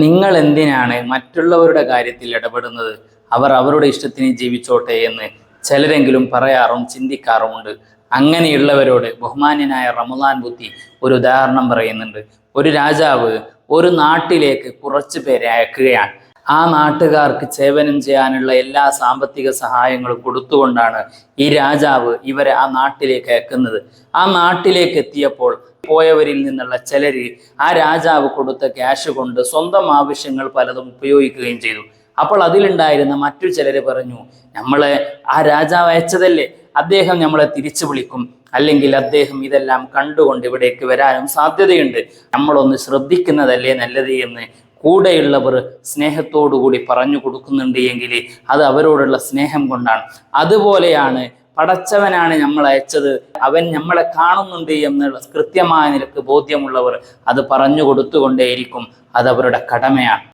നിങ്ങൾ എന്തിനാണ് മറ്റുള്ളവരുടെ കാര്യത്തിൽ ഇടപെടുന്നത്? അവർ അവരുടെ ഇഷ്ടത്തിന് ജീവിച്ചോട്ടെ എന്ന് ചിലരെങ്കിലും പറയാറും ചിന്തിക്കാറുമുണ്ട്. അങ്ങനെയുള്ളവരോട് ബഹുമാന്യനായ റമദാൻ ബുദ്ധി ഒരു ഉദാഹരണം പറയുന്നുണ്ട്. ഒരു രാജാവ് ഒരു നാട്ടിലേക്ക് കുറച്ചു പേരെ അയക്കുകയാണ്. ആ നാട്ടുകാർക്ക് സേവനം ചെയ്യാനുള്ള എല്ലാ സാമ്പത്തിക സഹായങ്ങളും കൊടുത്തുകൊണ്ടാണ് ഈ രാജാവ് ഇവരെ ആ നാട്ടിലേക്ക് അയക്കുന്നത്. ആ നാട്ടിലേക്ക് എത്തിയപ്പോൾ പോയവരിൽ നിന്നുള്ള ചിലര് ആ രാജാവ് കൊടുത്ത ക്യാഷ് കൊണ്ട് സ്വന്തം ആവശ്യങ്ങൾ പലതും ഉപയോഗിക്കുകയും ചെയ്തു. അപ്പോൾ അതിലുണ്ടായിരുന്ന മറ്റു ചിലര് പറഞ്ഞു, നമ്മളെ ആ രാജാവ് അയച്ചതല്ലേ, അദ്ദേഹം നമ്മളെ തിരിച്ചു വിളിക്കും, അല്ലെങ്കിൽ അദ്ദേഹം ഇതെല്ലാം കണ്ടുകൊണ്ട് ഇവിടേക്ക് വരാനും സാധ്യതയുണ്ട്, നമ്മളൊന്ന് ശ്രദ്ധിക്കുന്നതല്ലേ നല്ലത് എന്ന് കൂടെയുള്ളവർ സ്നേഹത്തോടുകൂടി പറഞ്ഞു കൊടുക്കുന്നുണ്ട് എങ്കിൽ അത് അവരോടുള്ള സ്നേഹം കൊണ്ടാണ്. അതുപോലെയാണ് പടച്ചവനാണ് നമ്മൾ അയച്ചത്, അവൻ നമ്മളെ കാണുന്നുണ്ട് എന്നുള്ള കൃത്യമായ നിലക്ക് ബോധ്യമുള്ളവർ അത് പറഞ്ഞു കൊടുത്തുകൊണ്ടേയിരിക്കും. അത് അവരുടെ കടമയാണ്.